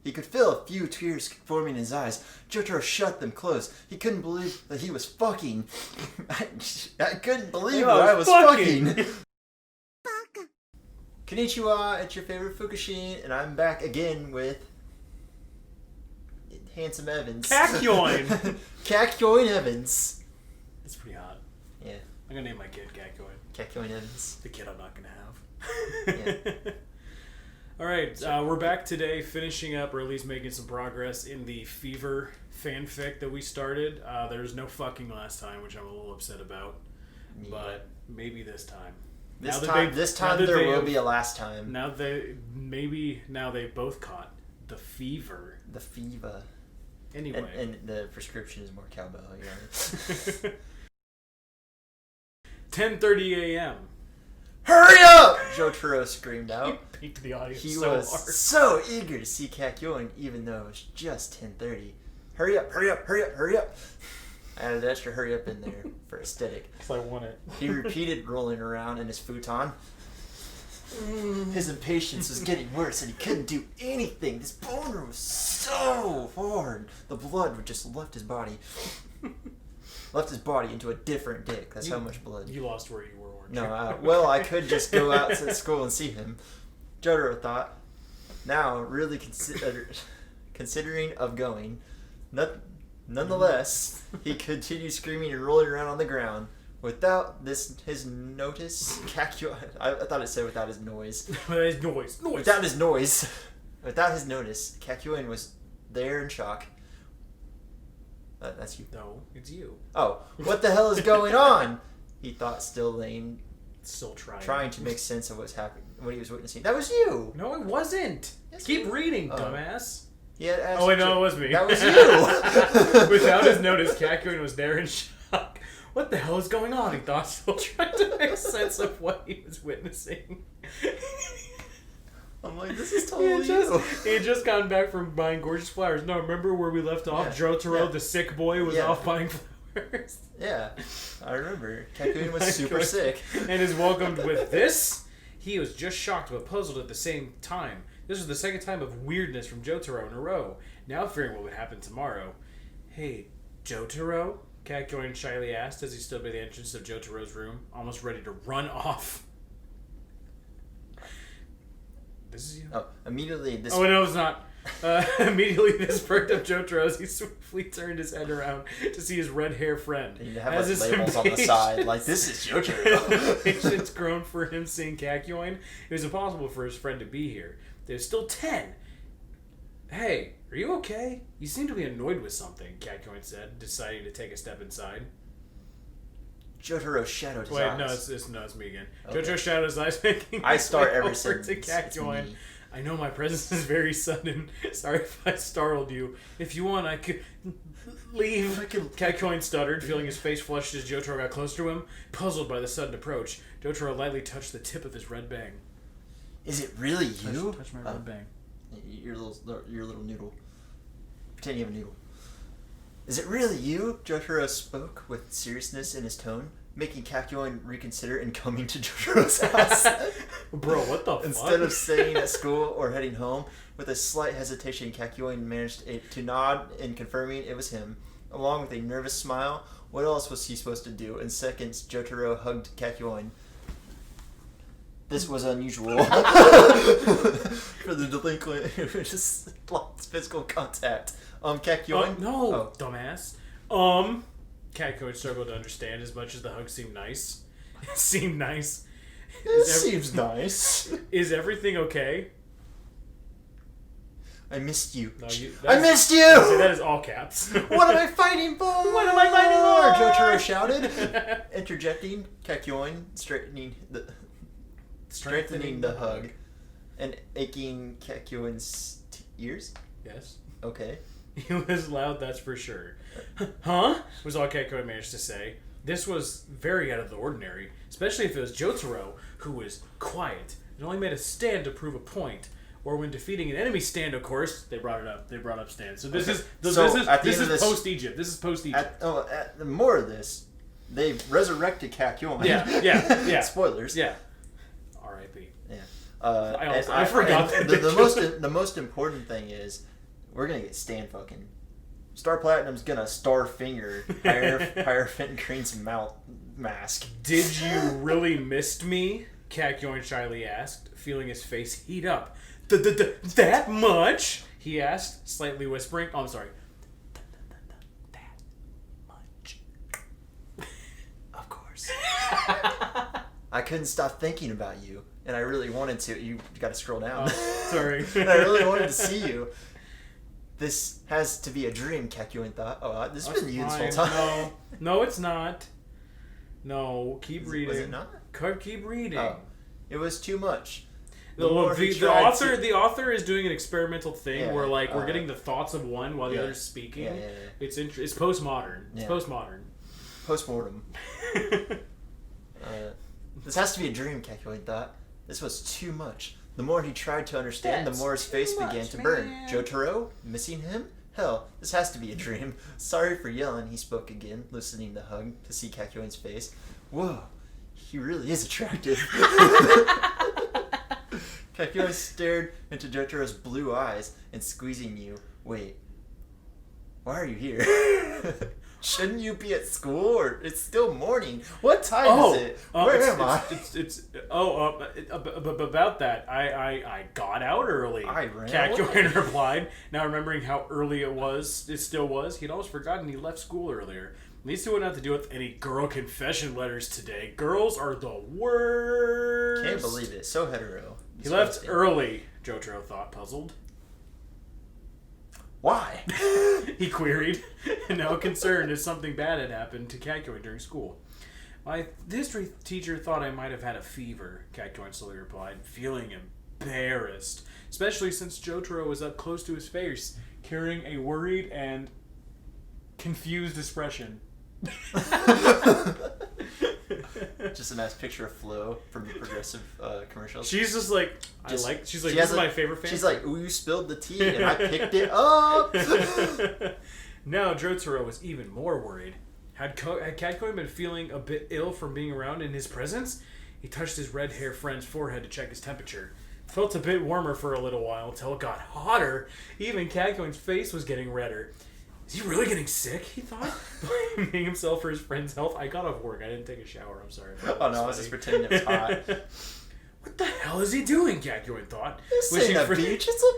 He could feel a few tears forming in his eyes. Jotaro shut them closed. He couldn't believe that he was fucking. I couldn't believe that I was fucking. Konnichiwa, it's your favorite Fukushin, and I'm back again with HandsomeEvans. Kakyoin Evans. It's pretty hot. Yeah. I'm gonna name my kid Kakyoin. Kakyoin Evans. The kid I'm not gonna have. Yeah. Alright, we're back today finishing up, or at least making some progress in the Fever fanfic that we started. There was no fucking last time, which I'm a little upset about. Yeah. But maybe this time. This time there will be a last time. Now they both caught the fever. The fever. Anyway. And the prescription is more cowbell. Yeah. 10:30 a.m. Hurry up! Jotaro screamed out. He peaked the audience He so was hard. so eager to see Kakyoin, even though it was just 10:30. Hurry up, hurry up, hurry up, hurry up. I added an extra hurry up in there for aesthetic. So I want it. He repeated rolling around in his futon. His impatience was getting worse and he couldn't do anything. This boner was so hard. The blood would just left his body into a different dick. That's how much blood. You lost where you were, weren't you? No, well, I could just go out to school and see him. Jotaro thought. Now, really considering of going. Nonetheless, he continued screaming and rolling around on the ground. Without his notice, Kakyoin... I thought it said without his noise. Without his noise. Without his notice, Kakyoin was there in shock. That's you. No, it's you. Oh, what the hell is going on? He thought, still trying to make sense of what's happening, what he was witnessing. That was you. No, it wasn't. Yes, Keep reading, dumbass. Yeah. Oh wait, no, it was me. That was you. Without his notice, Kakyoin was there in shock. What the hell is going on? He thought, still trying to make sense of what he was witnessing. I'm like, this is totally you. He had just gotten back from buying gorgeous flowers. No, remember where we left off? Jotaro, the sick boy, was off buying flowers. Yeah, I remember. Kakyoin was super sick. And is welcomed with this. He was just shocked but puzzled at the same time. This was the second time of weirdness from Jotaro in a row. Now fearing what would happen tomorrow. Hey, Jotaro? Kakyoin shyly asked as he stood by the entrance of Jotaro's room, almost ready to run off. This is you? Oh, immediately this... Oh, no, it's not. Immediately this perked up Jotaro as he swiftly turned his head around to see his red hair friend. You have like labels on the side, like, this is Jotaro. Patience grown for him seeing Kakyoin. It was impossible for his friend to be here. There's still 10. Hey, are you okay? You seem to be annoyed with something, Kakyoin said, deciding to take a step inside. Jotaro shadowed his eyes. Wait, no, it's me again. Okay. Jotaro shadowed his eyes, making I start every over sentence. to Kakyoin. I know my presence is very sudden. Sorry if I startled you. If you want, I could leave. Kakyoin stuttered, feeling his face flushed as Jotaro got close to him. Puzzled by the sudden approach, Jotaro lightly touched the tip of his red bang. Is it really you? Touch my red bang. Your little noodle. Pretend you have a noodle. Is it really you? Jotaro spoke with seriousness in his tone, making Kakyoin reconsider and coming to Jotaro's house. Bro, what the fuck? Instead of staying at school or heading home, with a slight hesitation, Kakyoin managed to nod in confirming it was him. Along with a nervous smile, what else was he supposed to do? In seconds, Jotaro hugged Kakyoin. This was unusual for the delinquent who just lost physical contact. Kakyoin? No, dumbass. Kakyoin struggled to understand as much as the hug seemed nice. It seemed nice. Seems nice. Is everything okay? I missed you. No, I missed you! See, that is all caps. What am I fighting for? What am I fighting for? Jotaro shouted, interjecting, Kakyoin strengthening the hug and aching Kakyoin's ears. Yes. Okay. He was loud, that's for sure. Huh? Was all Kakyoin managed to say. This was very out of the ordinary, especially if it was Jotaro, who was quiet and only made a stand to prove a point. Or when defeating an enemy stand, of course, they brought it up. They brought up stands. So this is post Egypt. This is post Egypt. At more of this, they resurrected Kakyoin. Yeah. Spoilers. Yeah. R.I.P. Yeah. I forgot that the most important thing is We're gonna get Stan fucking. Star Platinum's gonna star finger Hierophant Green's mouth mask. Did you really missed me? Kakyoin shyly asked, feeling his face heat up. That much? He asked, slightly whispering. Oh, I'm sorry. That much. Of course. I couldn't stop thinking about you, and I really wanted to. You gotta scroll down. Oh, sorry. I really wanted to see you. This has to be a dream, Kakyoin thought. Oh, this has been you this whole time. No, it's not. No, keep reading. Was it not? Keep reading. Oh, it was too much. The author is doing an experimental thing where we're getting the thoughts of one while the other's speaking. Yeah. It's postmodern. It's postmodern. Postmortem. This has to be a dream, Kakyoin thought. This was too much. The more he tried to understand, the more his face began to burn. Jotaro? Missing him? Hell, this has to be a dream. Sorry for yelling, he spoke again, loosening the hug to see Kakyoin's face. Whoa, he really is attractive. Kakyoin stared into Jotaro's blue eyes and squeezing you. Wait, why are you here? Shouldn't you be at school? Or it's still morning. What time is it? Where am I? About that, I got out early. I ran Kakyoin replied. Now remembering how early it still was, he'd almost forgotten he left school earlier. These two went out to deal with any girl confession letters today. Girls are the worst. Can't believe it. So hetero. He left early, Jotaro thought, puzzled. Why? He queried, now concerned if something bad had happened to Kakyoin during school. My history teacher thought I might have had a fever, Kakyoin slowly replied, feeling embarrassed, especially since Jotaro was up close to his face, carrying a worried and confused expression. Just a nice picture of Flo from the Progressive commercials. She's just like, this is my favorite fan. She's like, ooh, you spilled the tea and I picked it up. Now Jotaro was even more worried. Had Kakyoin been feeling a bit ill from being around in his presence? He touched his red hair friend's forehead to check his temperature. Felt a bit warmer for a little while until it got hotter. Even Kakyoin's face was getting redder. Is he really getting sick? He thought, blaming himself for his friend's health. I got off work. I didn't take a shower. I'm sorry. Oh no, I was just pretending it was hot. What the hell is he doing? Kakyoin thought. This ain't a beach. It's a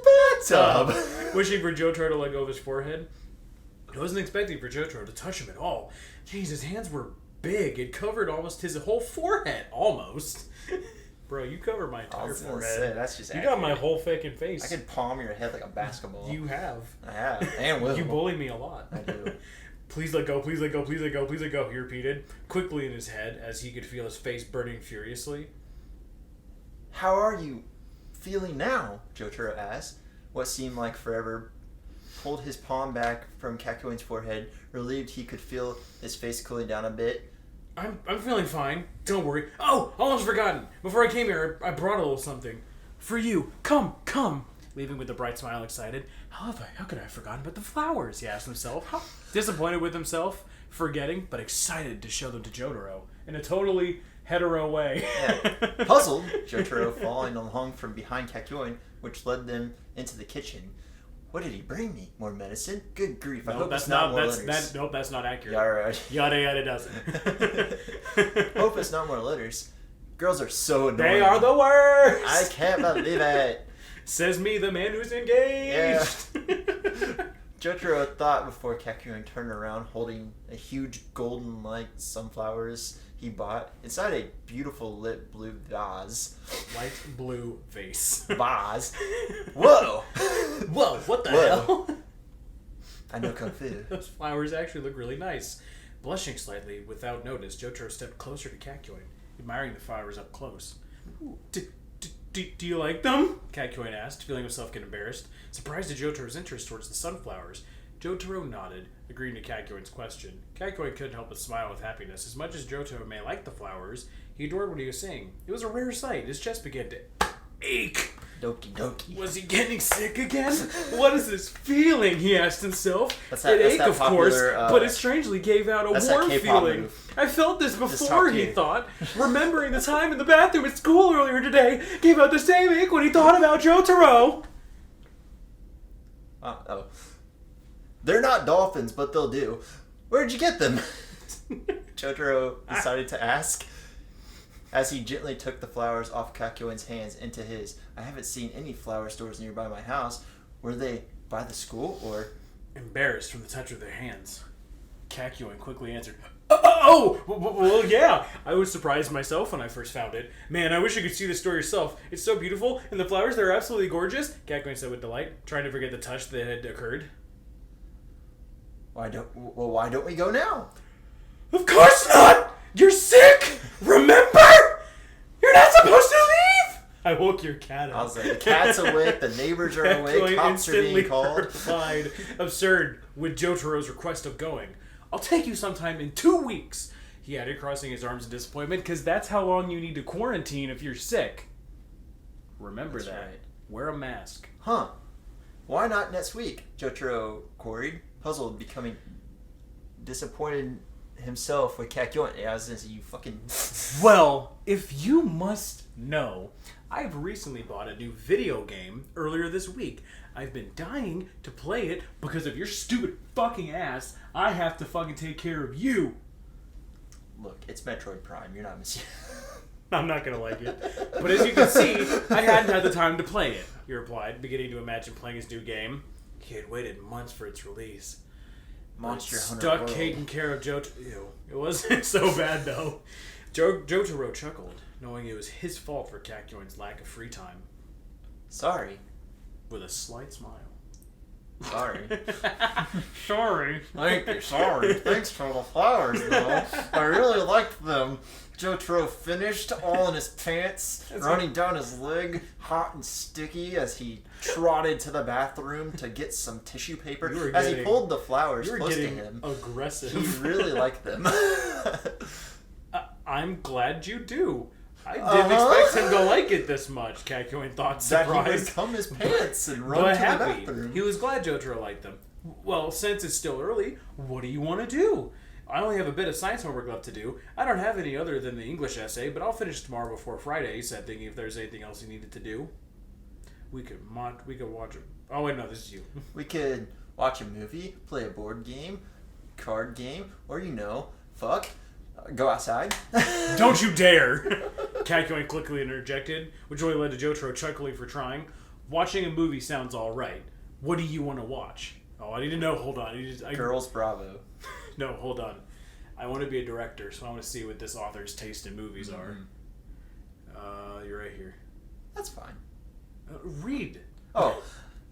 bathtub. Wishing for Jotaro to let go of his forehead. He wasn't expecting for Jotaro to touch him at all. Jeez, his hands were big. It covered almost his whole forehead. Almost. Bro, you covered my entire forehead. Say, that's just you got my whole fucking face. I can palm your head like a basketball. You have. I have. And will. You bully me a lot. I do. Please let go, please let go, please let go, please let go, he repeated, quickly in his head as he could feel his face burning furiously. How are you feeling now? Jotaro asked. What seemed like forever. Pulled his palm back from Kakyoin's forehead, relieved he could feel his face cooling down a bit. I'm feeling fine. Don't worry. Oh, almost forgotten. Before I came here, I brought a little something. For you. Come. Leaving with a bright smile, excited. How could I have forgotten about the flowers? He asked himself. Disappointed with himself, forgetting, but excited to show them to Jotaro. In a totally hetero way. Yeah. Puzzled, Jotaro following along from behind Kakyoin, which led them into the kitchen. What did he bring me? More medicine? Good grief! I hope it's not more letters. Nope, that's not accurate. Yeah, right. Yada yada doesn't. Hope it's not more letters. Girls are so annoying. They are the worst. I can't believe it. Says me, the man who's engaged. Yeah. Jotaro thought before Kakyoin turned around, holding a huge golden-like sunflowers he bought inside a beautiful lit blue vase. Light blue vase. Vase. Whoa! Whoa, what the hell? I know Kung Fu. Those flowers actually look really nice. Blushing slightly, without notice, Jotaro stepped closer to Kakyoin, admiring the flowers up close. Do you like them? Kakyoin asked, feeling himself get embarrassed. Surprised at Jotaro's interest towards the sunflowers, Jotaro nodded, agreeing to Kakyoin's question. Kakyoin couldn't help but smile with happiness. As much as Jotaro may like the flowers, he adored what he was saying. It was a rare sight. His chest began to ache. Doki doki. Was he getting sick again? What is this feeling? He asked himself. That's it ached, of popular, course, but it strangely gave out a warm feeling. Move. I felt this before, he thought. Remembering the time in the bathroom at school earlier today gave out the same ache when he thought about Jotaro. Oh. They're not dolphins, but they'll do. Where'd you get them? Jotaro decided to ask. As he gently took the flowers off Kakyoin's hands into his. I haven't seen any flower stores nearby my house. Were they by the school, or... Embarrassed from the touch of their hands, Kakyoin quickly answered, Oh! Well, yeah. I was surprised myself when I first found it. Man, I wish you could see the store yourself. It's so beautiful, and the flowers, they're absolutely gorgeous, Kakyoin said with delight, trying to forget the touch that had occurred. Why don't we go now? Of course not! You're sick! Remember? You're not supposed to leave! I woke your cat up. I was like, the cat's awake, the neighbors are awake, cops are being called. Replied, absurd, with Jotaro's request of going. I'll take you sometime in 2 weeks, he added, crossing his arms in disappointment, because that's how long you need to quarantine if you're sick. Remember That's that. right. Wear a mask. Huh. Why not next week? Jotaro queried, puzzled, becoming disappointed himself with Kakyoin. Yeah, I was gonna say, you fucking... Well, if you must know, I've recently bought a new video game earlier this week. I've been dying to play it because of your stupid fucking ass. I have to fucking take care of you. Look, it's Metroid Prime. You're not missing... I'm not gonna like it. But as you can see, I hadn't had the time to play it, he replied, beginning to imagine playing his new game. He had waited months for its release. Monster Hunter Stuck World. taking care of Jotaro. Ew. It wasn't so bad, though. Jotaro chuckled, knowing it was his fault for Kakyoin's lack of free time. Sorry. With a slight smile. Sorry. Sorry. Thank you. Sorry. Thanks for the flowers, though. I really liked them. Jotaro finished, all in his pants, running down his leg, hot and sticky, as he trotted to the bathroom to get some tissue paper. As he pulled the flowers close to him, aggressive. he really liked them. I'm glad you do. I didn't expect him to like it this much, Kakyoin thought, surprised. That he would come his pants and run but to happy. the bathroom. He was glad Jotaro liked them. Well, since it's still early, what do you want to do? I only have a bit of science homework left to do. I don't have any other than the English essay, but I'll finish tomorrow before Friday, he said, thinking if there's anything else he needed to do. We could watch it. Oh, wait, no, this is you. We could watch a movie, play a board game, card game, or, fuck. Go outside. Don't you dare! Kakyoin quickly interjected, which only led to Jotaro chuckling for trying. Watching a movie sounds alright. What do you want to watch? Oh, I need to know. Hold on. Girls Bravo. No, hold on. I want to be a director, so I want to see what this author's taste in movies are. You're right here. That's fine. Read. Oh,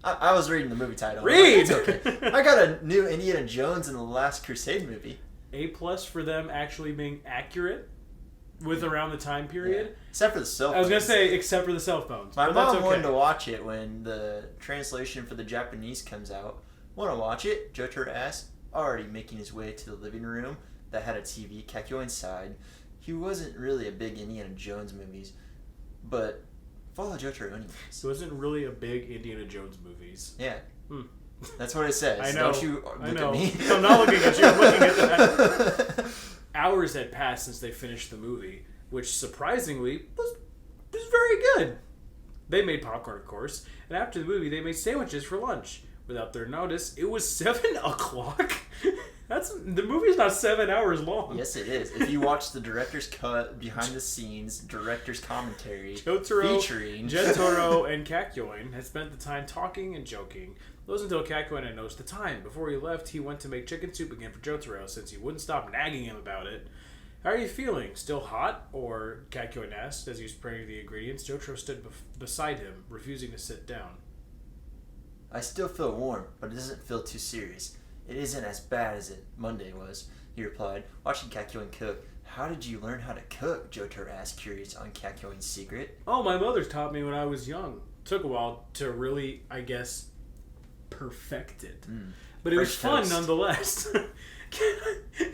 I was reading the movie title. Read! It's okay. I got a new Indiana Jones and the Last Crusade movie. A+ for them actually being accurate with around the time period. Yeah. Except for the cell phones. I was going to say, except for the cell phones. My but mom that's okay. wanted to watch it when the translation for the Japanese comes out. Want to watch it? Jotaro asked, already making his way to the living room that had a TV, Kakyoin's side. He wasn't really a big Indiana Jones movies, but follow Jotaro anyways. It wasn't really a big Indiana Jones movies. Yeah. That's what it says. I know. Don't you look at me. I'm not looking at you. I'm looking at that. Hours had passed since they finished the movie, which surprisingly was very good. They made popcorn, of course, and after the movie, they made sandwiches for lunch. Without their notice, it was 7 o'clock. The movie's not 7 hours long. Yes, it is. If you watch the director's cut, behind the scenes, director's commentary, featuring Jotaro and Kakyoin had spent the time talking and joking. It wasn't until Kakyoin had noticed the time. Before he left, he went to make chicken soup again for Jotaro, since he wouldn't stop nagging him about it. How are you feeling? Still hot? Or, Kakyoin asked, as he was preparing the ingredients. Jotaro stood beside him, refusing to sit down. I still feel warm, but it doesn't feel too serious. It isn't as bad as it Monday was, he replied, watching Kakyoin cook. How did you learn how to cook? Jotaro asked, curious on Kakyoin's secret. Oh, my mother taught me when I was young. Took a while to really, I guess, perfect it. But it was fun nonetheless.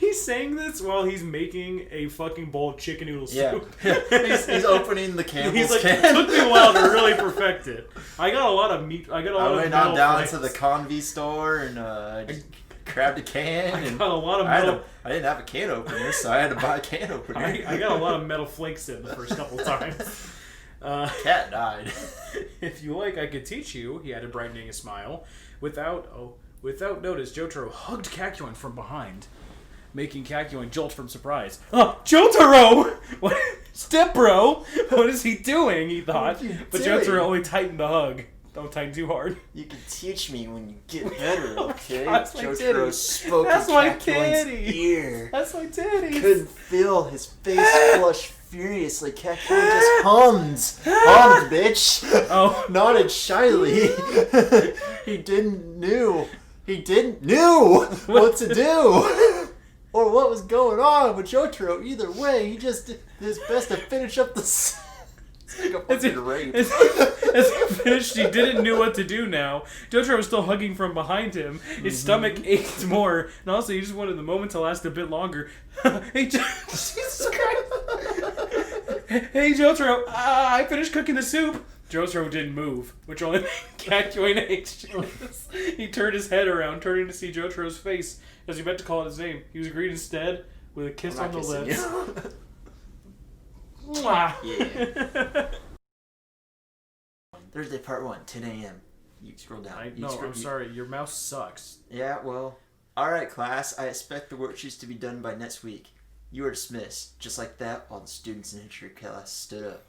He's saying this while he's making a fucking bowl of chicken noodle soup. Yeah. he's opening the Campbell's can. It took me a while to really perfect it. I got a lot of meat. I went on down to the Convy store and grabbed a can. I got a lot of metal. I didn't have a can opener, so I had to buy a can opener. I got a lot of metal flakes in the first couple times. Cat died. If you like, I could teach you, he added, brightening a smile. Without notice, Jotaro hugged Kakyoin from behind, making Kakyoin jolt from surprise. Jotaro! What? Step bro! What is he doing? He thought. But Jotaro only tightened the hug. Don't tighten too hard. You can teach me when you get better, okay? That's my Jotaro titty. spoke That's in my Kakyoin's titty. ear. That's my titties. Couldn't feel his face flush furiously. Kakyoin just hummed, bitch. Oh. Nodded shyly. He didn't know what to do. Or what was going on with Jotaro. Either way, he just did his best to finish up the... It's like a fucking rape. As he finished, he didn't know what to do now. Jotaro was still hugging from behind him. His stomach ached more, and also he just wanted the moment to last a bit longer. Hey, Jesus Christ! Hey, Jotaro, I finished cooking the soup. Jotaro didn't move, which only made Kakyoin anxious. He turned his head around, turning to see Jotaro's face as he meant to call out his name. He was greeted instead with a kiss on the lips. Mwah. Yeah. Thursday part 1, 10 a.m. You scroll down. I'm sorry. Your mouse sucks. Yeah, well. Alright, class. I expect the worksheets to be done by next week. You are dismissed. Just like that, all the students in history class stood up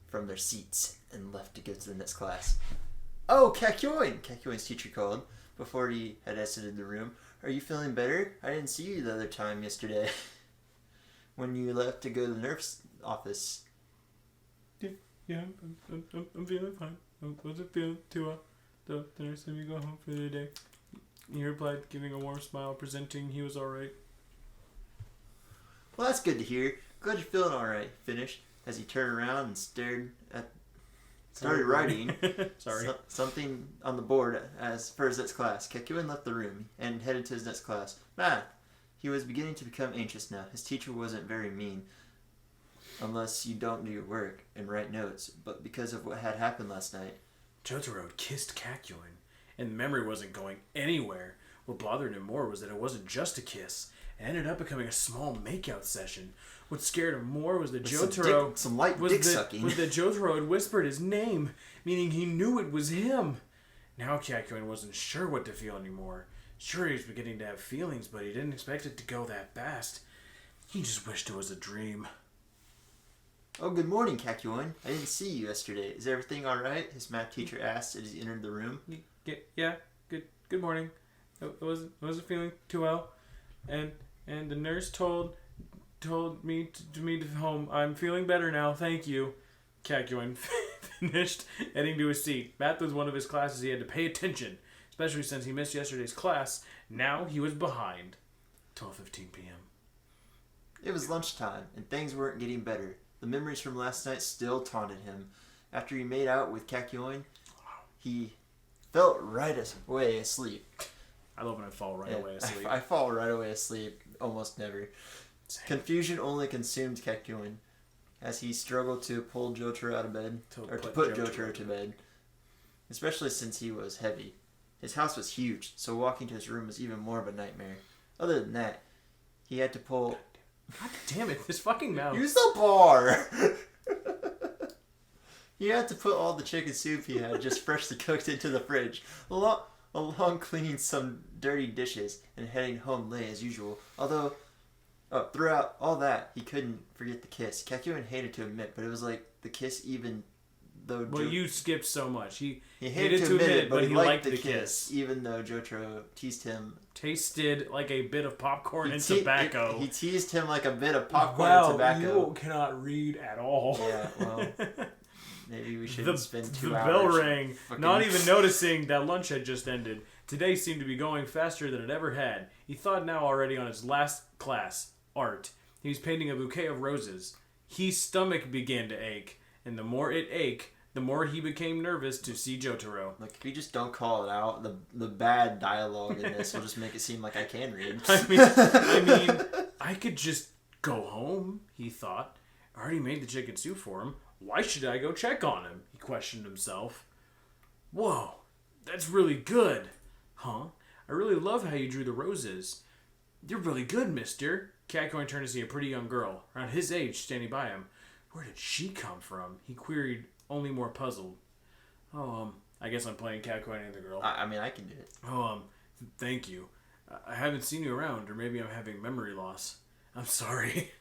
from their seats and left to go to the next class. Oh, Kakyoin! Kakyoin's teacher called before he had exited the room. Are you feeling better? I didn't see you the other time yesterday. When you left to go to the nurse's office. Yeah, I'm feeling fine. I wasn't feeling too well. The nurse let me go home for the day. He replied, giving a warm smile, presenting he was alright. Well, that's good to hear. Glad you're feeling alright. Finished as he turned around and started writing something on the board for his next class. Kakyoin left the room and headed to his next class. Math. He was beginning to become anxious now. His teacher wasn't very mean, unless you don't do your work and write notes, but because of what had happened last night. Jotaro had kissed Kakyoin, and the memory wasn't going anywhere. What bothered him more was that it wasn't just a kiss. It ended up becoming a small makeout session. What scared him more was that Jotaro... Some light dick sucking. Was that Jotaro had whispered his name, meaning he knew it was him. Now Kakyoin wasn't sure what to feel anymore. Sure, he was beginning to have feelings, but he didn't expect it to go that fast. He just wished it was a dream. Oh, good morning, Kakyoin. I didn't see you yesterday. Is everything alright? His math teacher asked as he entered the room. Yeah, good morning. I wasn't feeling too well. And the nurse told me to home. I'm feeling better now, thank you. Kakyoin finished heading to his seat. Math was one of his classes he had to pay attention, especially since he missed yesterday's class. Now he was behind. 12:15 p.m. It was lunchtime, and things weren't getting better. The memories from last night still taunted him. After he made out with Kakyoin, he felt right away asleep. I love when I fall right away asleep. I fall right away asleep almost never. Same. Confusion only consumed Kakyoin as he struggled to pull Jotaro out of bed, to put Jotaro to bed, especially since he was heavy. His house was huge, so walking to his room was even more of a nightmare. Other than that, he had to pull... God damn it, this fucking mouse. Use the bar! He had to put all the chicken soup he had just freshly cooked into the fridge, along cleaning some dirty dishes and heading home late as usual. Although, throughout all that, he couldn't forget the kiss. Kakyoin hated to admit, but it was like the kiss even though... Well, you skipped so much. He hated to admit it, but he liked the kiss. Even though Jotaro teased him... Tasted like a bit of popcorn and tobacco. He teased him like a bit of popcorn and tobacco. You cannot read at all. Yeah, well... Maybe we shouldn't spend 2 hours. The bell rang, not even noticing that lunch had just ended. Today seemed to be going faster than it ever had. He thought now already on his last class, art. He was painting a bouquet of roses. His stomach began to ache, and the more it ached, the more he became nervous to see Jotaro. Look, if you just don't call it out, the bad dialogue in this will just make it seem like I can read. I mean, I could just go home, he thought. I already made the chicken soup for him. Why should I go check on him? He questioned himself. Whoa, that's really good. Huh? I really love how you drew the roses. You're really good, mister. Kakyoin turned to see a pretty young girl, around his age, standing by him. Where did she come from? He queried, only more puzzled. Oh, I guess I'm playing catcoining the girl. I mean, I can do it. Oh, thank you. I haven't seen you around, or maybe I'm having memory loss. I'm sorry.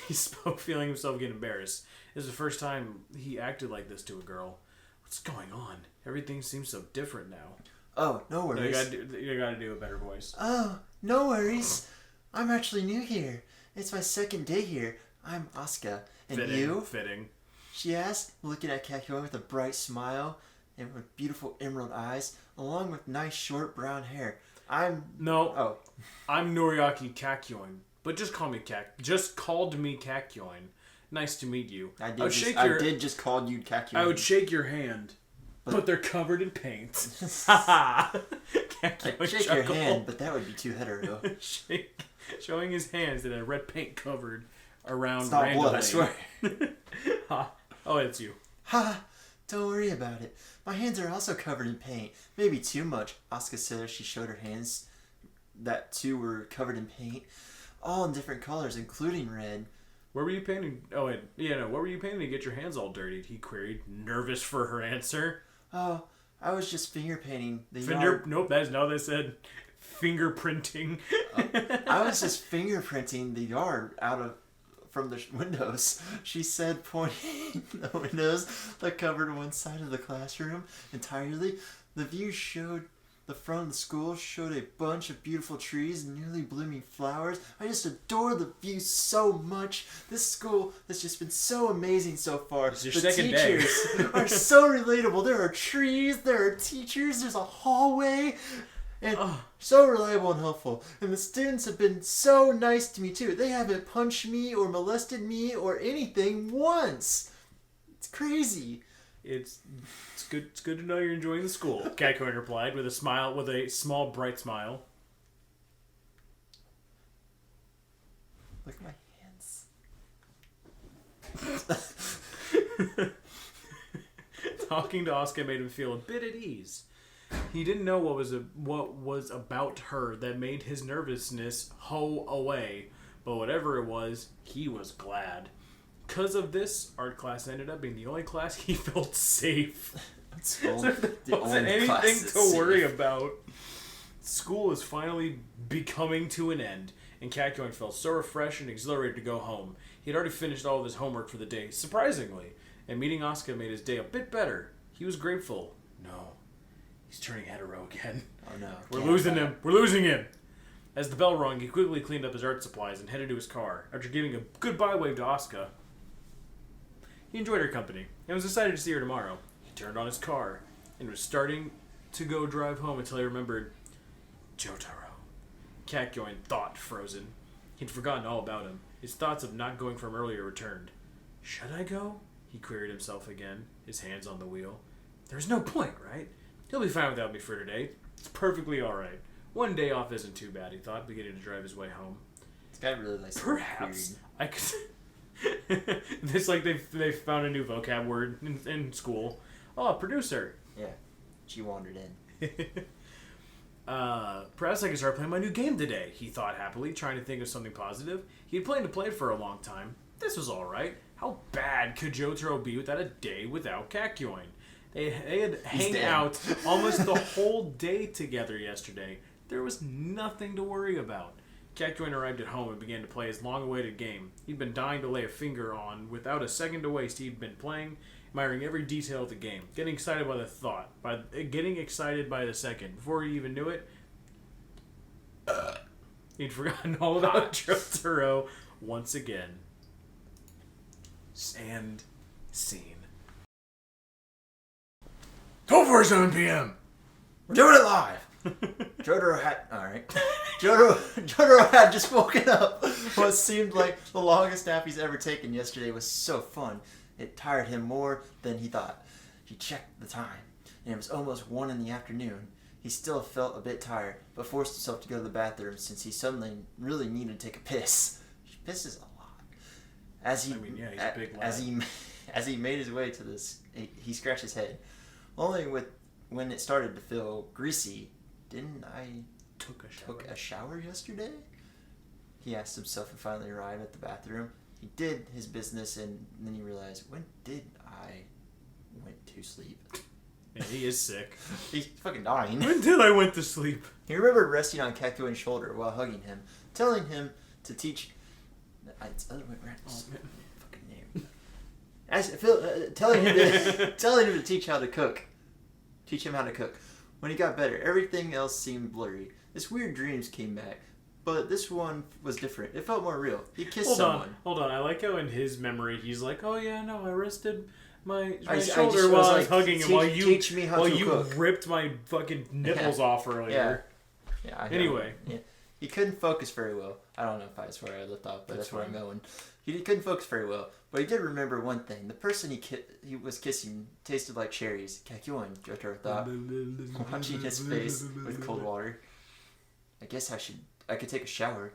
He spoke, feeling himself get embarrassed. This is the first time he acted like this to a girl. What's going on? Everything seems so different now. Oh, no worries. You gotta do a better voice. Oh, no worries. I'm actually new here. It's my second day here. I'm Asuka. And you? Fitting. She asked, looking at Kakyoin with a bright smile and with beautiful emerald eyes, along with nice short brown hair. I'm Noriaki Kakyoin, but just call me Just called me Kakyoin. Nice to meet you. I did just call you Kakyoin. I would shake your hand, but they're covered in paint. I'd shake your hand, but that would be too hetero. Showing his hands that had red paint covered around. It's not randomly. blood, I swear. Oh, it's you. Ha! Don't worry about it. My hands are also covered in paint. Maybe too much, Asuka said as she showed her hands that too were covered in paint. All in different colors, including red. What were you painting? Oh, wait. Yeah, no. What were you painting to get your hands all dirtied? He queried, nervous for her answer. Oh, I was just finger painting the yard. Nope, that's not what they said. Fingerprinting. I was just fingerprinting the yard from the windows, she said, pointing the windows that covered one side of the classroom entirely. The view showed the front of the school, showed a bunch of beautiful trees and newly blooming flowers. I just adore the view so much. This school has just been so amazing so far. It's your second day. The teachers are so relatable. There are trees, there are teachers, there's a hallway. And so reliable and helpful. And the students have been so nice to me too. They haven't punched me or molested me or anything once. It's crazy. It's good. It's good to know you're enjoying the school. Kakyoin replied with a small bright smile. Look at my hands. Talking to Asuka made him feel a bit at ease. He didn't know what was about her that made his nervousness hoe away, but whatever it was, he was glad. Because of this, art class ended up being the only class he felt safe. So there wasn't anything to worry about. School is finally becoming to an end, and Kakyoin felt so refreshed and exhilarated to go home. He had already finished all of his homework for the day, surprisingly, and meeting Asuka made his day a bit better. He was grateful. No. He's turning hetero again. Oh no. We're losing him. We're losing him. As the bell rung, he quickly cleaned up his art supplies and headed to his car. After giving a goodbye wave to Asuka, he enjoyed her company and was excited to see her tomorrow. He turned on his car and was starting to go drive home until he remembered Jotaro. Kakyoin thought frozen. He'd forgotten all about him. His thoughts of not going from earlier returned. Should I go? He queried himself again, his hands on the wheel. There's no point, right? He'll be fine without me for today. It's perfectly alright. One day off isn't too bad, he thought, beginning to drive his way home. This guy really likes Perhaps I could... It's like they found a new vocab word in school. Oh, producer. Yeah. She wandered in. Perhaps I can start playing my new game today, he thought happily, trying to think of something positive. He had planned to play it for a long time. This was alright. How bad could Jotaro be without a day without Kakyoin? They had hang out almost the whole day together yesterday. There was nothing to worry about. Kakyoin arrived at home and began to play his long-awaited game. He'd been dying to lay a finger on. Without a second to waste, he'd been playing, admiring every detail of the game, getting excited by the thought, getting excited by the second. Before he even knew it, he'd forgotten all about Jotaro once again. And scene. 12:47 p.m. We're doing it live. Jotaro had just woken up. What seemed like the longest nap he's ever taken yesterday was so fun. It tired him more than he thought. He checked the time, and it was almost 1 in the afternoon. He still felt a bit tired, but forced himself to go to the bathroom since he suddenly really needed to take a piss. He pisses a lot. He's a big lad. As he made his way to this, he scratched his head. Only when it started to feel greasy. Didn't I took a shower yesterday? He asked himself and finally arrived at the bathroom. He did his business and then he realized, when did I went to sleep? Yeah, he is sick. He's fucking dying. Until I went to sleep. He remembered resting on Kakyoin's shoulder while hugging him, telling him to teach... It's the other way around. Oh, man. Fucking name. Telling him to teach him how to cook. When he got better, everything else seemed blurry. His weird dreams came back, but this one was different. It felt more real. He kissed someone. Hold on. I like how in his memory he's like, oh yeah, no, I rested my shoulder while I was hugging him while you ripped my fucking nipples off earlier. Yeah. Anyway. Yeah. He couldn't focus very well. I don't know if that's where I left off, but that's where I'm going. He couldn't focus very well, but he did remember one thing. The person he was kissing tasted like cherries. Kakyoin, Jotaro thought, watching his face with cold water. I guess I could take a shower,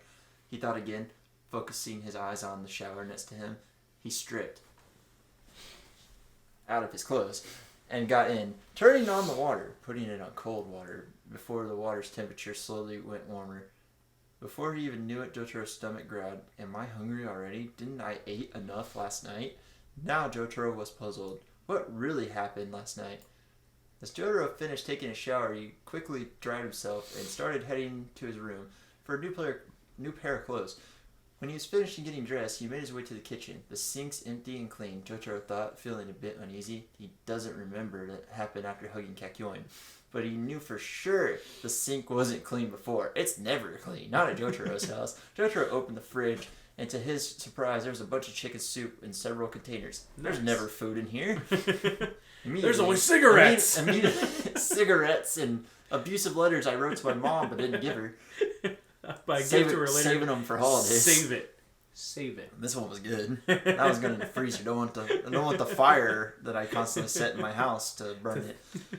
he thought again, focusing his eyes on the shower next to him. He stripped out of his clothes and got in, turning on the water, putting it on cold water before the water's temperature slowly went warmer. Before he even knew it, Jotaro's stomach growled. Am I hungry already? Didn't I eat enough last night? Now Jotaro was puzzled. What really happened last night? As Jotaro finished taking a shower, he quickly dried himself and started heading to his room for a new pair of clothes. When he was finished getting dressed, he made his way to the kitchen. The sink's empty and clean, Jotaro thought, feeling a bit uneasy. He doesn't remember it happened after hugging Kakyoin, but he knew for sure the sink wasn't clean before. It's never clean, not at Jotaro's house. Jotaro opened the fridge, and to his surprise, there was a bunch of chicken soup in several containers. There's never food in here. There's only cigarettes. Cigarettes and abusive letters I wrote to my mom but didn't give her. But I gave to her later. Saving them for holidays. Save it. This one was good. That was going in the freezer. I don't want the fire that I constantly set in my house to burn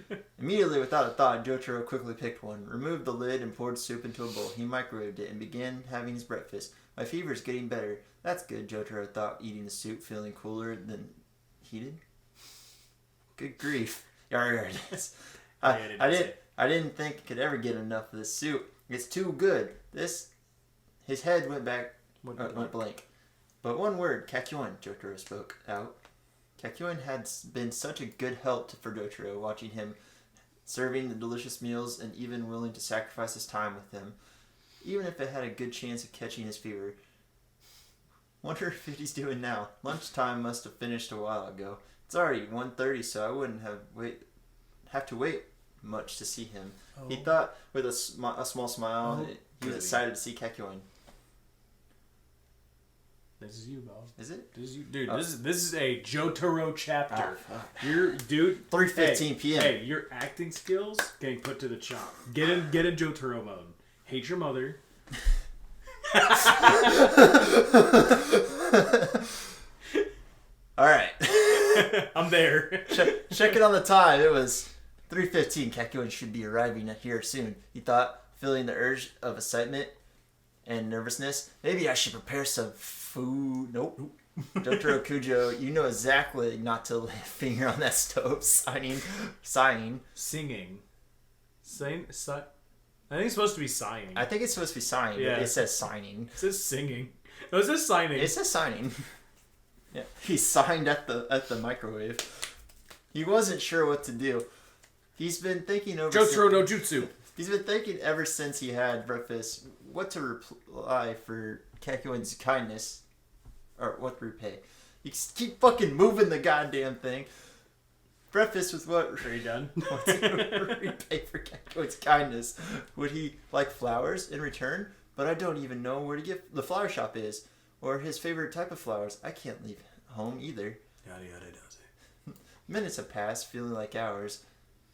it. Immediately, without a thought, Jotaro quickly picked one, removed the lid, and poured soup into a bowl. He microwaved it and began having his breakfast. My fever's getting better. That's good, Jotaro thought, eating the soup, feeling cooler than heated. Good grief. I didn't think I could ever get enough of this soup. It's too good. His head went blank. But one word, Kakyoin, Jotaro spoke out. Kakyoin had been such a good help for Jotaro, watching him serving the delicious meals and even willing to sacrifice his time with him, even if it had a good chance of catching his fever. Wonder what he's doing now. Lunchtime must have finished a while ago. It's already 1:30, so I wouldn't have to wait much to see him. Oh. He thought with a small smile. Oh, he was excited to see Kakyoin. This is you, Bob. Is it? This is you, dude. This is a Jotaro chapter. Oh, dude. 3:15 p.m. Hey, your acting skills getting put to the chop. Get in Jotaro mode. Hate your mother. All right. I'm there. Checking on the time. It was 3:15. Kakyoin should be arriving here soon, he thought, feeling the urge of excitement and nervousness. Maybe I should prepare some food. Nope. Jotaro Kujo, you know exactly not to lay a finger on that stove. Sighing. Singing. I think it's supposed to be sighing. I think it's supposed to be sighing. Yeah. But it says signing. It says singing. No, it says signing. It says signing. Yeah. He signed at the microwave. He wasn't sure what to do. He's been thinking over... Jotaro no Jutsu. He's been thinking ever since he had breakfast what to reply for Kakyoin's kindness. Or what to repay. You keep fucking moving the goddamn thing. Breakfast with what... Are you done? What to repay for Kakyoin's kindness. Would he like flowers in return? But I don't even know where the flower shop is. Or his favorite type of flowers. I can't leave home either. Yada yada does it. Minutes have passed, feeling like hours.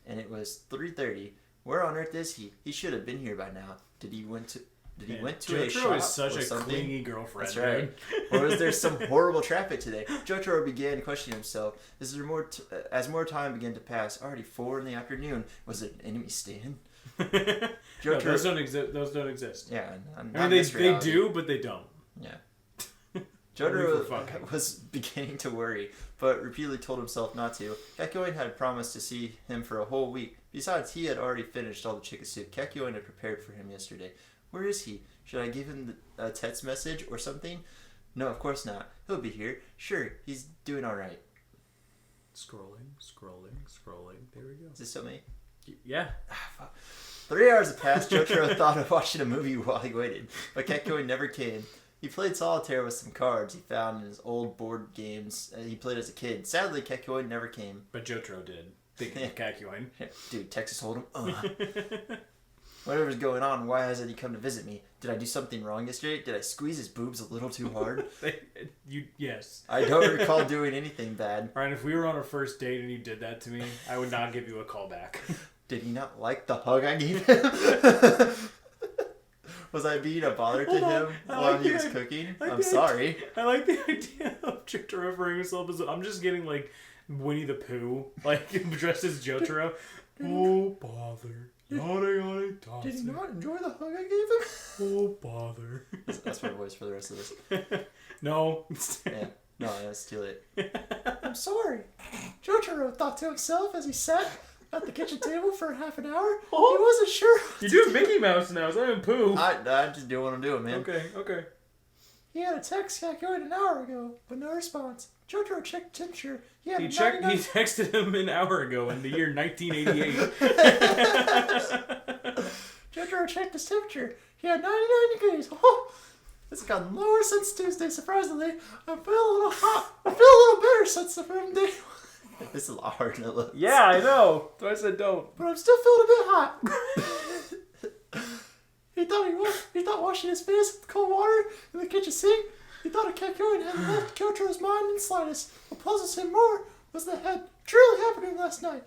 And it was 3:30. Where on earth is he? He should have been here by now. Did he went to a shop? Jotaro is such a clingy girlfriend. That's right. Or was there some horrible traffic today? Jotaro began questioning himself. As more time began to pass, already 4 p.m. Was it an enemy stand? Jotaro, no, those don't exist. Yeah, I mean they do, but they don't. Yeah. Jotaro was beginning to worry, but repeatedly told himself not to. Kakyoin had promised to see him for a whole week. Besides, he had already finished all the chicken soup Kakyoin had prepared for him yesterday. Where is he? Should I give him a text message or something? No, of course not. He'll be here. Sure, he's doing all right. Scrolling. There we go. Is this so me? Yeah. 3 hours have passed. Jotaro thought of watching a movie while he waited, but Kakyoin never came. He played solitaire with some cards he found in his old board games he played as a kid. Sadly, Kakyoin never came. But Jotaro did. Thinking of Kakyoin. Dude, Texas Hold'em. Whatever's going on, why hasn't he come to visit me? Did I do something wrong yesterday? Did I squeeze his boobs a little too hard? Yes. I don't recall doing anything bad. Ryan, if we were on our first date and you did that to me, I would not give you a call back. Did he not like the hug I gave him? Was I being a bother to him while he was cooking? I'm sorry. I like the idea of Jotaro referring himself as... I'm just getting like Winnie the Pooh, like dressed as Jotaro. Oh, bother. Yada, did he not enjoy the hug I gave him? Oh, bother. That's my voice for the rest of this. No. Yeah. No, that's too late. I'm sorry. Jotaro thought to himself as he sat at the kitchen table for half an hour. Oh. He wasn't sure. You're doing Mickey Mouse now. It's not even Pooh. I'm just doing what I'm doing, man. Okay. He had a text Kakyoin an hour ago, but no response. Jotaro checked temperature. He texted him an hour ago in the year 1988. Jotaro checked his temperature. He had 99 degrees. Oh, it's gotten lower since Tuesday, surprisingly. I feel a little hot. I feel a little better since the firm day. This is a lot harder than it looks. Yeah, I know. So I said don't. But I'm still feeling a bit hot. He thought washing his face with cold water in the kitchen sink. He thought of Kakyoin hadn't left Jotaro's mind in the slightest. What puzzles him more was that had truly happened to him last night.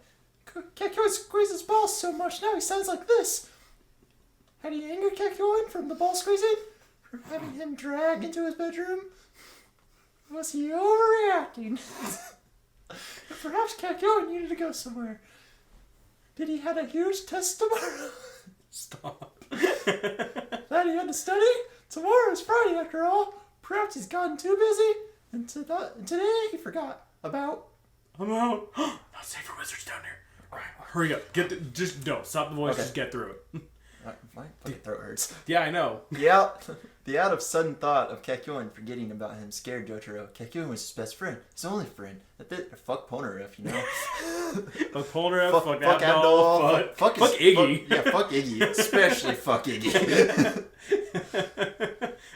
Kakyoin squeezed his balls so much now he sounds like this. Had he angered Kakyoin from the ball squeezing? For having him dragged into his bedroom? Was he overreacting? Perhaps Kakyoin needed to go somewhere. Did he have a huge test tomorrow? Stop. That he had to study? Tomorrow is Friday after all. Perhaps he's gotten too busy, and today he forgot about... I'm out. Not safe for wizards down there. All right, hurry up. Stop the voice. Okay. Just get through it. My fucking throat hurts. Yeah, I know. The out of sudden thought of Kakyoin forgetting about him scared Jotaro. Kakyoin was his best friend, his only friend. Fuck Polnareff, you know. Fuck Polnareff. Fuck Abdol. Fuck Iggy. Fuck Iggy. Especially fuck Iggy.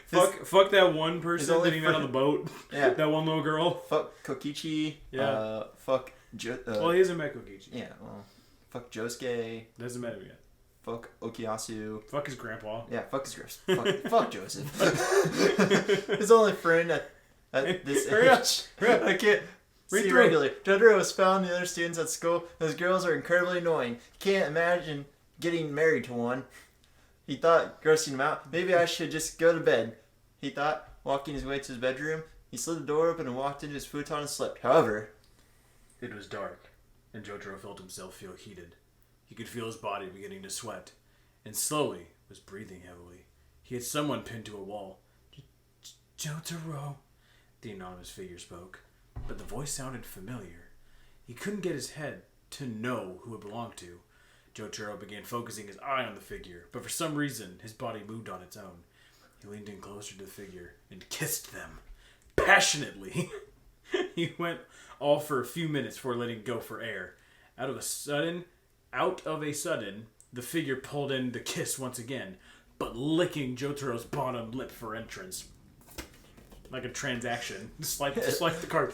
Fuck that one person that he met on the boat. Yeah. That one little girl. Fuck Kokichi. Yeah. Fuck well, he hasn't met Kokichi. Yeah, well. Fuck Josuke. Hasn't met him yet. Fuck Okiyasu. Fuck his grandpa. Yeah, fuck his grandpa. Fuck Joseph. His only friend at this age. I can't see regularly. Jotaro was found the other students at school. Those girls are incredibly annoying. Can't imagine getting married to one. He thought, grossing him out, maybe I should just go to bed. He thought, walking his way to his bedroom. He slid the door open and walked into his futon and slept. However, it was dark, and Jotaro felt himself feel heated. He could feel his body beginning to sweat, and slowly was breathing heavily. He had someone pinned to a wall. Jotaro, the anonymous figure spoke, but the voice sounded familiar. He couldn't get his head to know who it belonged to. Jotaro began focusing his eye on the figure, but for some reason, his body moved on its own. He leaned in closer to the figure and kissed them passionately. He went all for a few minutes before letting go for air. Out of a sudden, the figure pulled in the kiss once again, but licking Jotaro's bottom lip for entrance. Like a transaction. Just like the card.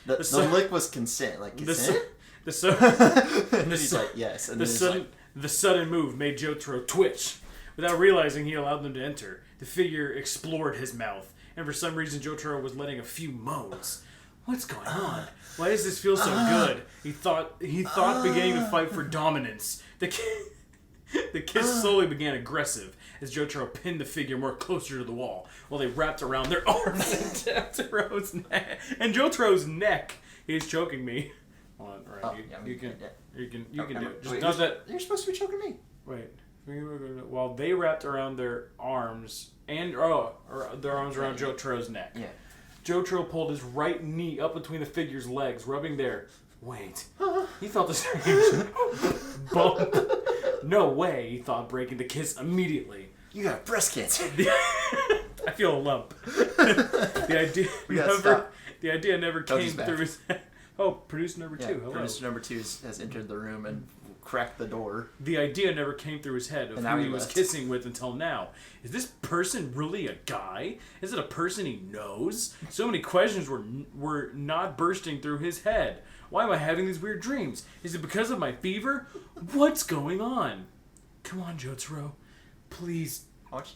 The lick was consent. Like consent? And he's like, yes. And the sudden move made Jotaro twitch. Without realizing he allowed them to enter, the figure explored his mouth, and for some reason Jotaro was letting a few moans. What's going on? Why does this feel so good? He thought beginning to fight for dominance. The kiss slowly began aggressive as Jotaro pinned the figure more closer to the wall while they wrapped around their arms and Jotaro's neck. And Jotaro's neck. He's choking me. Hold on, right? You can do it. Just you're supposed to be choking me. Wait. While they wrapped around their arms their arms around Jotaro's neck. Yeah. Jotaro pulled his right knee up between the figure's legs, rubbing their... Wait. He felt the strange bump. No way, he thought, breaking the kiss immediately. You got breast cancer. I feel a lump. The idea never came through his head. Oh, producer number 2. Hello. Producer number 2 has entered the room and cracked the door. The idea never came through his head of who he was left. kissing with until now. Is this person really a guy? Is it a person he knows? So many questions were not bursting through his head. Why am I having these weird dreams? Is it because of my fever? What's going on? Come on, Jotaro. Please,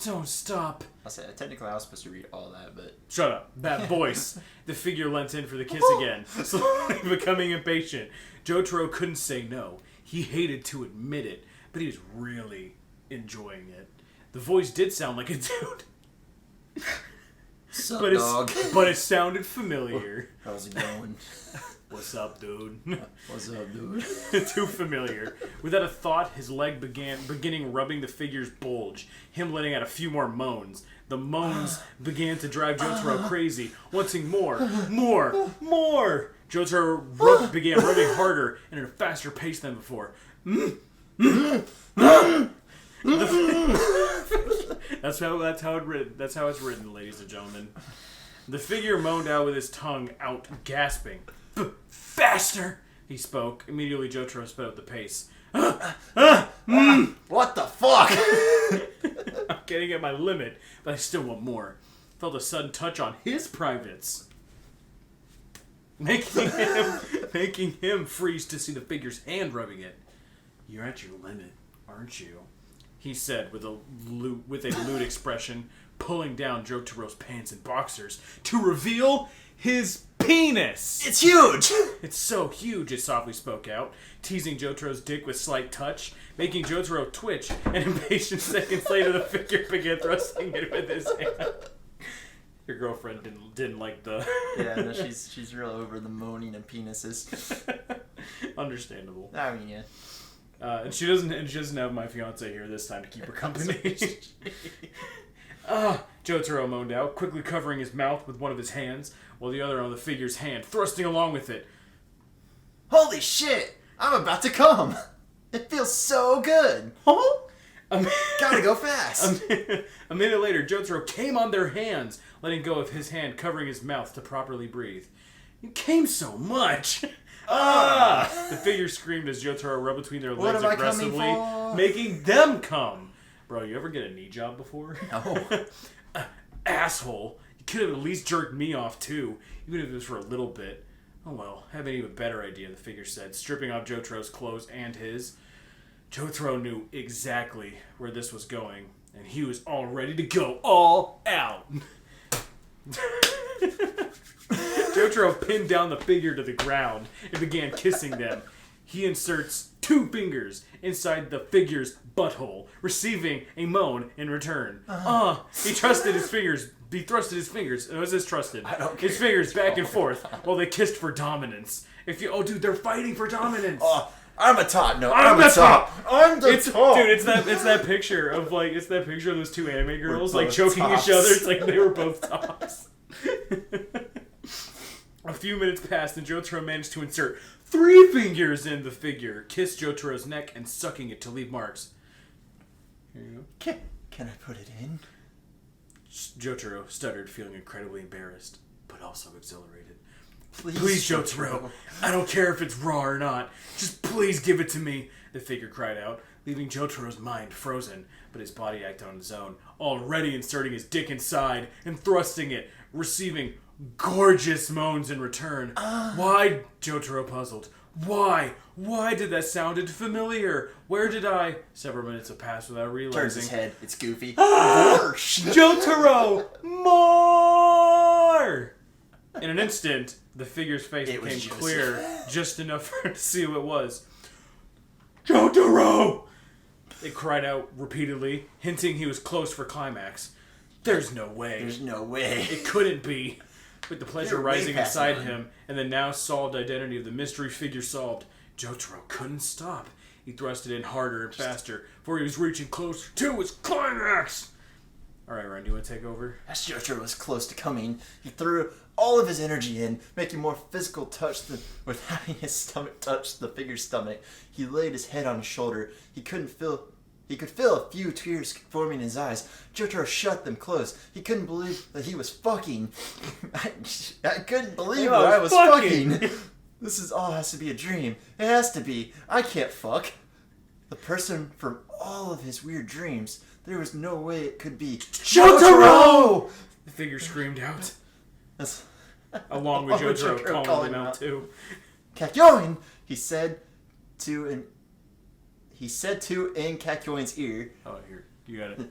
don't stop. I'll say, technically I was supposed to read all that, but... Shut up. That voice. The figure leant in for the kiss again, slowly becoming impatient. Jotaro couldn't say no. He hated to admit it, but he was really enjoying it. The voice did sound like a dude. Sup, but dog? But it sounded familiar. How's it going? What's up, dude? What's up, dude? Too familiar. Without a thought, his leg beginning rubbing the figure's bulge, him letting out a few more moans. The moans began to drive Jotaro crazy, wanting more. Jotaro began rubbing harder and at a faster pace than before. That's how it's written, ladies and gentlemen. The figure moaned out with his tongue out, gasping. Faster! He spoke. Immediately, Jotaro sped up the pace. What the fuck? I'm getting at my limit, but I still want more. Felt a sudden touch on his privates, making him freeze to see the figure's hand rubbing it. You're at your limit, aren't you? He said with a lewd expression, pulling down Jotaro's pants and boxers to reveal his penis. It's huge! It's so huge, it softly spoke out, teasing Jotaro's dick with slight touch, making Jotaro twitch, and impatient seconds later the figure began thrusting it with his hand. Your girlfriend didn't like the... Yeah, no, she's real over the moaning of penises. Understandable. I mean, yeah. And she doesn't have my fiance here this time to keep her company. Jotaro moaned out, quickly covering his mouth with one of his hands, while the other on the figure's hand, thrusting along with it. Holy shit! I'm about to come! It feels so good! Gotta go fast! A minute later, Jotaro came on their hands, letting go of his hand, covering his mouth to properly breathe. You came so much! The figure screamed as Jotaro rubbed between their legs aggressively, making them come. Bro, you ever get a knee job before? No. Asshole. You could have at least jerked me off too, even if it was for a little bit. Oh well, I have an even better idea, the figure said, stripping off Jotaro's clothes and his. Jotaro knew exactly where this was going, and he was all ready to go all out. Jotaro pinned down the figure to the ground and began kissing them. He inserts 2 fingers inside the figure's butthole, receiving a moan in return. He thrusted his fingers. It was his trusted. I don't care. His fingers back and forth while they kissed for dominance. Dude, they're fighting for dominance. I'm a top. No, I'm a top. I'm the top. Dude, it's that picture of those 2 anime girls like choking each other. It's like they were both tops. A few minutes passed and Jotaro managed to insert 3 fingers in the figure, kiss Jotaro's neck, and sucking it to leave marks. Here you go. Can I put it in? Jotaro stuttered, feeling incredibly embarrassed, but also exhilarated. Please, Jotaro. I don't care if it's raw or not. Just please give it to me, the figure cried out, leaving Jotaro's mind frozen, but his body acted on his own, already inserting his dick inside and thrusting it, receiving gorgeous moans in return. Why? Jotaro puzzled. Why? Why did that sound familiar? Where did I? Several minutes have passed without realizing. Turns his head. It's Goofy. Jotaro! More! In an instant, the figure's face became clear, just enough for her to see who it was. Jotaro! It cried out repeatedly, hinting he was close for climax. There's no way. There's no way. It couldn't be. With the pleasure rising inside him, and the now solved identity of the mystery figure solved, Jotaro couldn't stop. He thrusted in harder and faster, for he was reaching closer to its climax. Alright, Ryan, do you want to take over? As Jojo was close to coming, he threw all of his energy in, making more physical touch with having his stomach touch the figure's stomach. He laid his head on his shoulder. He could feel a few tears forming in his eyes. Jotaro shut them close. He couldn't believe that he was fucking. I couldn't believe that I was fucking. This is all has to be a dream. It has to be. I can't fuck. The person from all of his weird dreams. There was no way it could be Jotaro! The figure screamed out. That's Along with Jojo calling him out too. Kakyoin! He said to in Kakyoin's ear. Oh, here. You got it.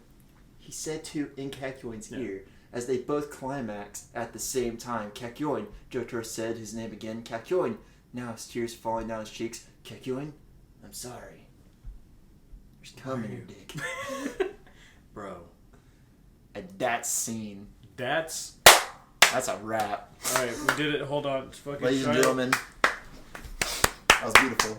He said to in Kakyoin's ear as they both climaxed at the same time. Kakyoin. Jotaro said his name again. Kakyoin. Now his tears falling down his cheeks. Kakyoin, I'm sorry. There's cum in your dick. Bro. And that scene. That's a wrap. Alright, we did it. Hold on. Ladies and gentlemen, that was beautiful.